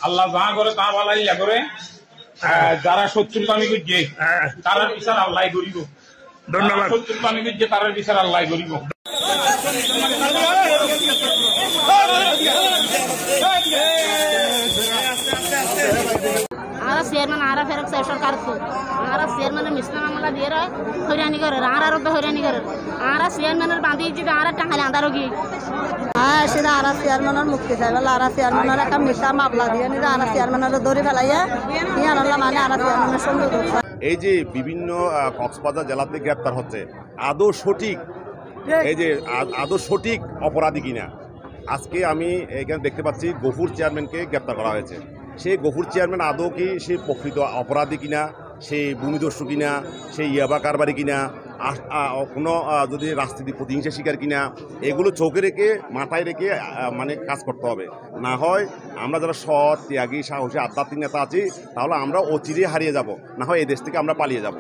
আল্লাহ যা করে তা বালাইয়া করে যারা শত্রুর কামি করছে তারার বিচার আল্লাহ করিব। ধন্যবাদ। শত্রুর কামি করছে তারার বিচার আল্লাহ করিব। চেয়ারম্যান আরা ফেরক সরকার আরা চেয়ারম্যানের মিসনা মামলা দিয়ে হইরানি করে আরার হইরানি করে আরা চেয়ারম্যানের বাঁধি যদি আরা টাঙ্গালে আন্দারও গিয়ে সেটা আরা চেয়ারম্যানের মুক্তি চাই বলে আরা চেয়ারম্যানের একটা মিশা মামলা দিয়ে নিয়ে আরা চেয়ারম্যানের ধরে ফেলাইয়া নিয়ে আনলাম মানে আরা চেয়ারম্যানের সঙ্গে। এই যে বিভিন্ন কক্সবাজার জেলাতে গ্রেপ্তার হচ্ছে আদৌ সঠিক, এই যে আদৌ সঠিক অপরাধী কিনা। আজকে আমি এখানে দেখতে পাচ্ছি গফুর চেয়ারম্যানকে গ্রেপ্তার করা হয়েছে। সেই গফুর চেয়ারম্যান আদৌ কি সে প্রকৃত অপরাধী কিনা, সেই ভূমিদস্যু কিনা, সেই ইয়াবা কারবারি কিনা, কোনো যদি রাজনীতি প্রতিহিংসা শিকার কিনা, এগুলো চোখে রেখে মাথায় রেখে মানে কাজ করতে হবে। না হয় আমরা যারা সৎ ত্যাগী সাহসী আধ্যাত্মিক নেতা আছি তাহলে আমরা অচিরে হারিয়ে যাব, না হয় এই দেশ থেকে আমরা পালিয়ে যাব।